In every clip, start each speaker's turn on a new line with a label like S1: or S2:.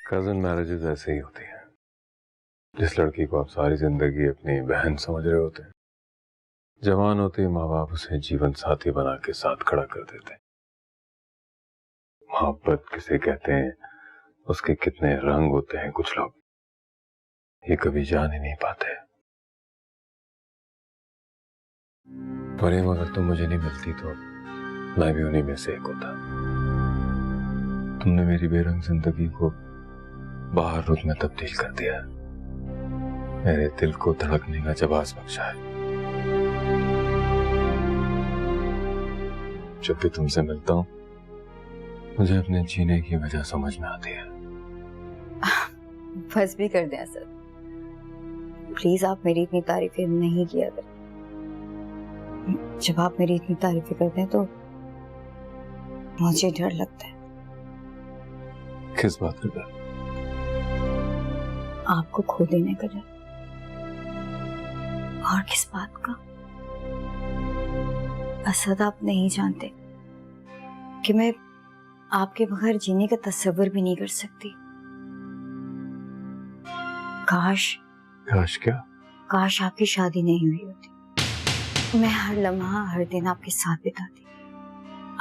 S1: Cousin marriages ऐसे ही होती हैं। जिस लड़की को आप सारी जिंदगी अपनी बहन समझ रहे होते हैं, जवान होते ही माँ बाप उसे जीवन साथी बना के साथ खड़ा कर देते हैं। मोहब्बत किसे कहते हैं, उसके कितने रंग होते हैं, कुछ लोग ये कभी जान ही नहीं पाते। मरियम, अगर तुम मुझे नहीं मिलती तो मैं भी उन्हीं में से एक होता। तुमने मेरी बेरंग जिंदगी को बाहर रुत में तब्दील कर दिया, मेरे दिल को धड़कने का जवाब बख्शा है। जब भी तुमसे मिलता हूं, मुझे अपने जीने की वजह समझ में आती है।
S2: बस भी कर दें सर, प्लीज आप मेरी इतनी तारीफें नहीं किया करें। जब आप मेरी इतनी तारीफें करते हैं तो मुझे डर लगता है।
S1: किस बात का डर?
S2: आपको खो देने का डर। और किस बात का? असद, आप नहीं जानते कि मैं आपके बगैर जीने का तस्वीर भी नहीं कर सकती। काश
S1: क्या?
S2: काश आपकी शादी नहीं हुई होती। मैं हर लम्हा हर दिन आपके साथ बिताती,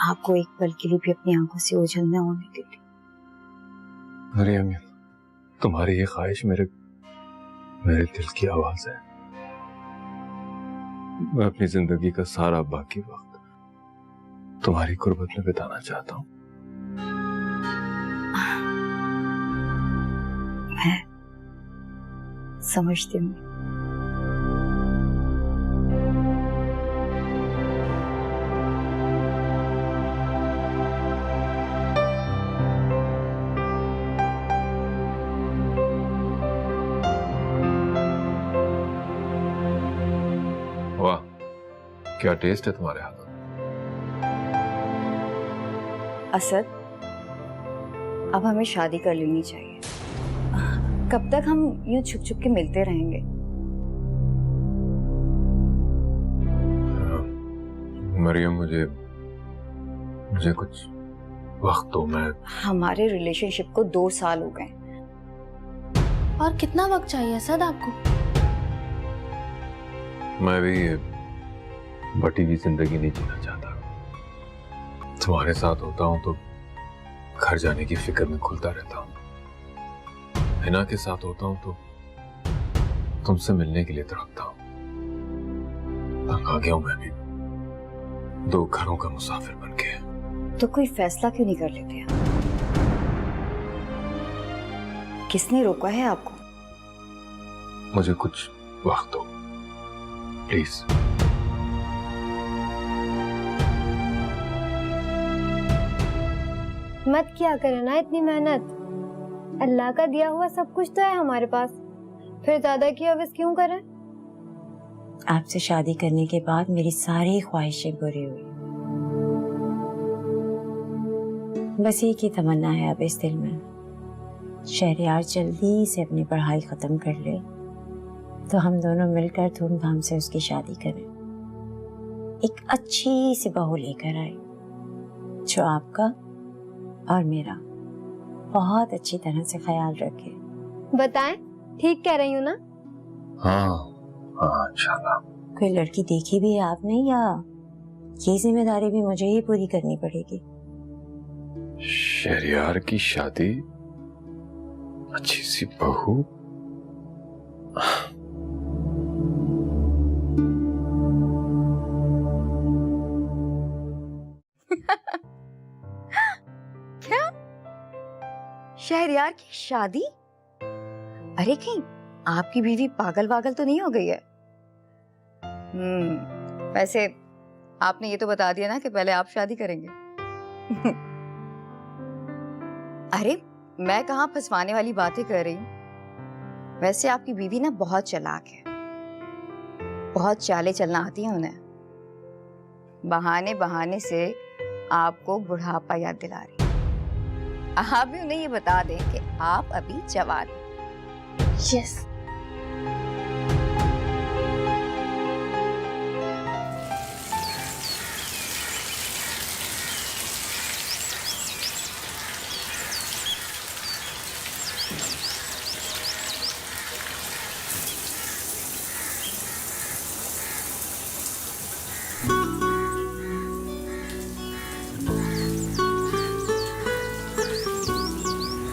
S2: आपको एक पल के लिए भी अपनी आंखों से ओझल न होने देती।
S1: मरियम, तुम्हारी ये ख्वाहिश मेरे दिल की आवाज है। मैं अपनी जिंदगी का सारा बाकी वक्त तुम्हारी कुर्बत में बिताना चाहता हूँ।
S2: मैं समझती हूँ।
S1: वाह, क्या टेस्ट है तुम्हारे हाथों में।
S2: असद, अब हमें शादी कर लेनी चाहिए। कब तक हम यूं छुप छुप के मिलते रहेंगे?
S1: मरियम, मुझे कुछ वक्त दो। मैं
S2: हमारे रिलेशनशिप को 2 साल हो गए।
S3: और कितना वक्त चाहिए असद आपको?
S1: मैं भी बटी हुई जिंदगी नहीं जीना चाहता। तुम्हारे साथ होता हूं तो घर जाने की फिक्र में खुलता रहता हूं। हिना के साथ होता हूं तो तुमसे मिलने के लिए तड़पता हूं। तंग आ गया हूं मैं भी 2 घरों का मुसाफिर बन के।
S2: तो कोई फैसला क्यों नहीं कर लेते आप? किसने रोका है आपको?
S1: मुझे कुछ वक्त दो प्लीज।
S3: मत किया करें ना इतनी मेहनत। अल्लाह का दिया हुआ सब कुछ तो है हमारे पास, फिर ज्यादा की अवज़ क्यों करें?
S4: आपसे शादी करने के बाद मेरी सारी ख्वाहिशें पूरी हुई। बस एक ही तमन्ना है अब इस दिल में, शहरयार जल्दी से अपनी पढ़ाई खत्म कर ले तो हम दोनों मिलकर धूमधाम से उसकी शादी करें। एक अच्छी सी बहू लेकर आए जो आपका और मेरा बहुत अच्छी तरह से ख्याल रखे।
S3: बताएं, ठीक कह रही हूँ ना?
S1: हाँ, इंशाल्लाह।
S4: कोई लड़की देखी भी है आपने, या ये जिम्मेदारी भी मुझे ही पूरी करनी पड़ेगी?
S1: शहरयार की शादी, अच्छी सी बहू।
S2: क्या? शहरयार की शादी? अरे कहीं आपकी बीवी पागल वागल तो नहीं हो गई है? वैसे आपने ये तो बता दिया ना कि पहले आप शादी करेंगे। अरे मैं कहाँ फंसवाने वाली बातें कर रही हूँ। वैसे आपकी बीवी ना बहुत चालाक है, बहुत चालें चलना आती हैं उन्हें। बहाने बहाने से आपको बुढ़ापा याद दिला रही है। आप भी उन्हें ये बता दें कि आप अभी जवान हैं।
S3: यस।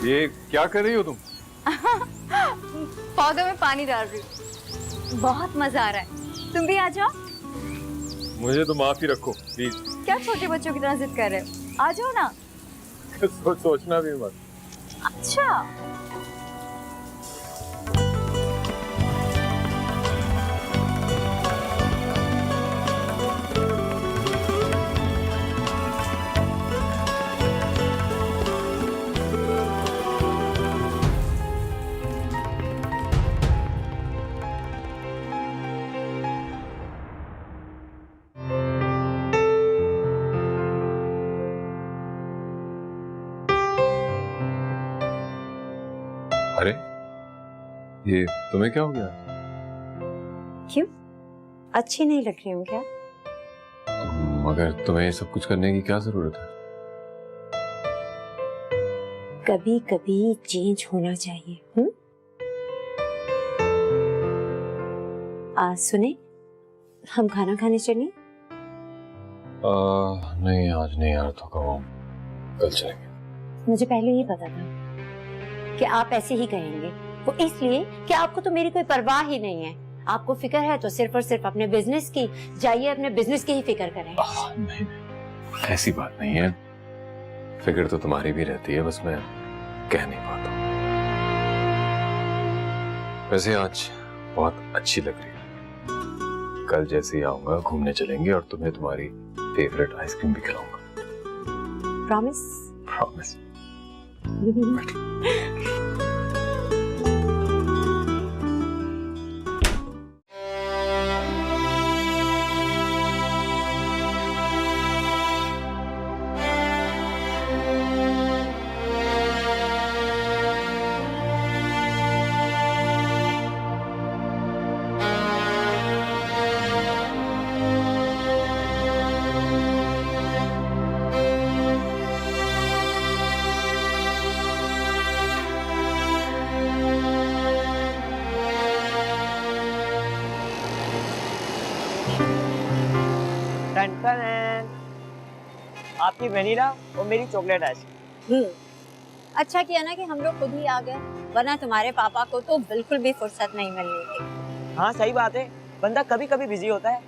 S1: ये क्या कर रही हो तुम?
S2: पौधों में पानी डाल रही हूँ। बहुत मजा आ रहा है, तुम भी आ जाओ।
S1: मुझे तो माफी रखो प्लीज।
S2: क्या छोटे बच्चों की तरह जिद कर रहे हो, आ जाओ ना।
S1: सोचना भी मत।
S2: अच्छा,
S1: अरे ये तुम्हें क्या हो गया?
S4: क्यों? अच्छी नहीं लग रही हूँ क्या?
S1: मगर तुम्हें सब कुछ करने की क्या जरूरत है?
S4: कभी कभी चेंज होना चाहिए। सुने, हम खाना खाने चलें?
S1: नहीं आज नहीं यार, तो कहो कल चलेंगे।
S4: मुझे पहले ही पता था कि आप ऐसे ही कहेंगे। वो इसलिए कि आपको तो मेरी कोई परवाह ही नहीं है। आपको फिक्र है तो सिर्फ और सिर्फ अपने बिजनेस की। जाइए अपने बिजनेस की ही फिक्र करें।
S1: नहीं ऐसी बात नहीं है, फिक्र तो तुम्हारी भी रहती है, बस मैं कह नहीं पाता। वैसे आज बहुत अच्छी लग रही है। कल जैसे ही आऊंगा घूमने चलेंगे और तुम्हें तुम्हारी फेवरेट आइसक्रीम भी खिलाऊंगा।
S4: प्रॉमिस?
S1: प्रॉमिस।
S5: आपकी वेनिला और मेरी चॉकलेट आइसक्रीम।
S4: अच्छा किया ना कि हम लोग खुद ही आ गए, वरना तुम्हारे पापा को तो बिल्कुल भी फुर्सत नहीं मिलनी थी।
S5: हाँ सही बात है, बंदा कभी कभी बिजी होता है,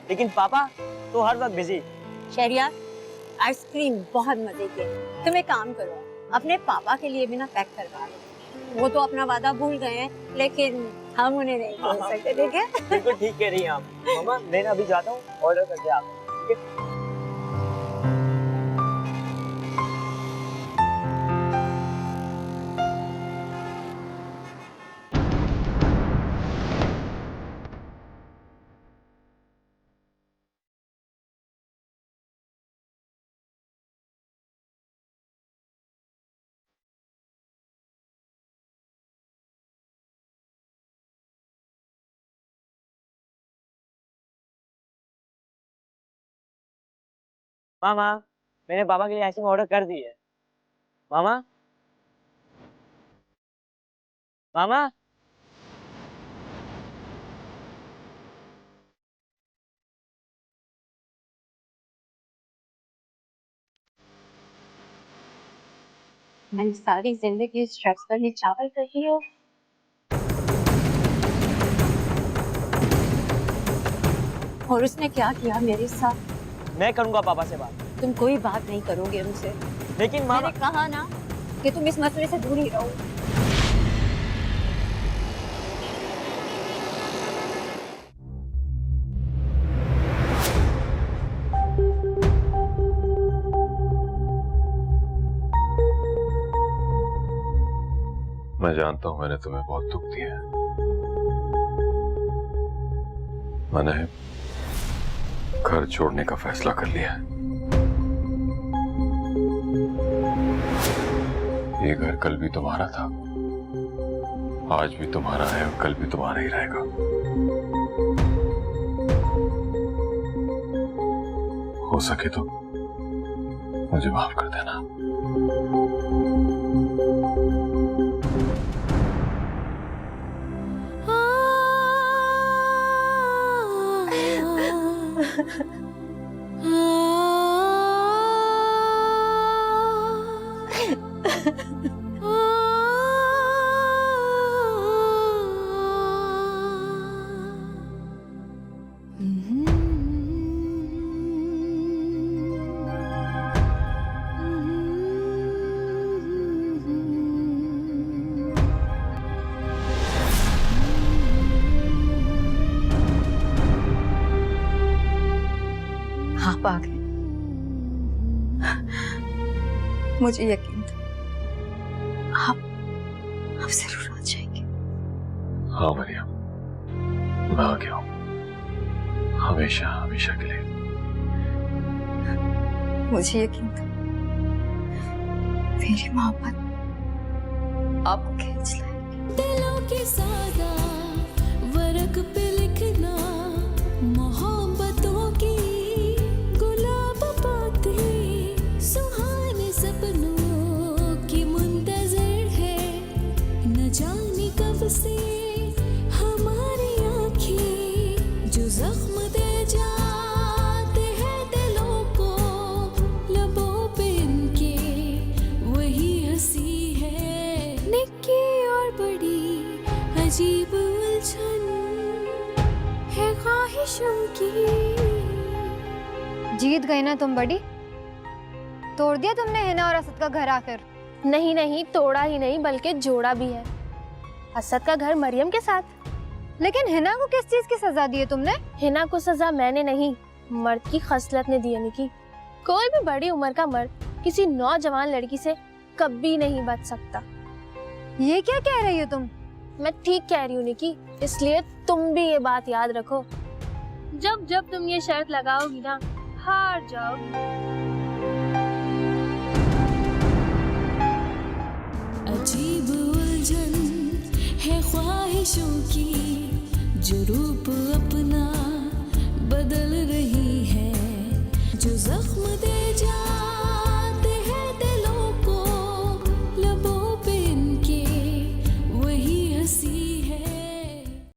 S5: लेकिन पापा तो हर वक्त बिजी।
S4: शहरियार, आइसक्रीम बहुत मजे की है। तुम एक काम करो, अपने पापा के लिए भी ना पैक करवा लो। वो तो अपना वादा भूल गए हैं, लेकिन हम उन्हें नहीं भूल सकते। ठीक है?
S5: बिल्कुल ठीक कह रही हैं आप। मामा मैं अभी जाता हूँ, ऑर्डर करके आता हूँ। ठीक है? मामा मैंने पापा के लिए आइसक्रीम ऑर्डर कर दी है। मामा मामा
S4: मैंने सारी जिंदगी इस शख्स पर निछावर करी हो, और उसने क्या किया मेरे साथ।
S5: मैं करूंगा पापा से बात।
S4: तुम कोई बात नहीं करोगे उनसे।
S5: लेकिन मामा
S4: मैंने कहा ना कि तुम इस मसले से दूर ही रहो।
S1: मैं जानता हूं मैंने तुम्हें बहुत दुख दिया है। मैंने घर छोड़ने का फैसला कर लिया है। ये घर कल भी तुम्हारा था, आज भी तुम्हारा है और कल भी तुम्हारा ही रहेगा। हो सके तो मुझे माफ कर देना।
S2: आप आ गए। मुझे यकीन था आप जरूर आ जाएंगे।
S1: हाँ मरियम, मैं आ गया हूँ, हमेशा हमेशा के लिए।
S2: मुझे यकीन था मेरी मोहब्बत आपको खींच लाएगी।
S6: दिलों के सादा वर्क पे लिखना मोहब्बतों की गुलाब बातें, सुहाने सपनों की मुंतज़र है, न जाने कब से हमारी आँखें जो जख्म दे जाते हैं दिलों को, लबों पे इनके वही हंसी है, निक्की और बड़ी अजीब उलझन है ख्वाहिशों की।
S3: जीत गई ना तुम बड़ी, तोड़ दिया तुमने हिना और असद का घर आकर।
S7: नहीं नहीं, तोड़ा ही नहीं बल्कि जोड़ा भी है। असद का घर मरियम के साथ।
S3: लेकिन हिना को किस चीज की सजा दी है तुमने?
S7: हिना को सजा मैंने नहीं, मर्द की खसलत ने दी है निकी। कोई भी बड़ी उम्र का मर्द किसी नौजवान लड़की से कभी नहीं बच सकता।
S3: ये क्या कह रही हो तुम?
S7: मैं ठीक कह रही हूँ निकी, इसलिए तुम भी ये बात याद रखो। जब जब तुम ये शर्त लगाओगी ना, हार जाओगी।
S6: अजीब उलझन है ख्वाहिशों की, जो रूप अपना बदल रही है, जो जख्म दे जा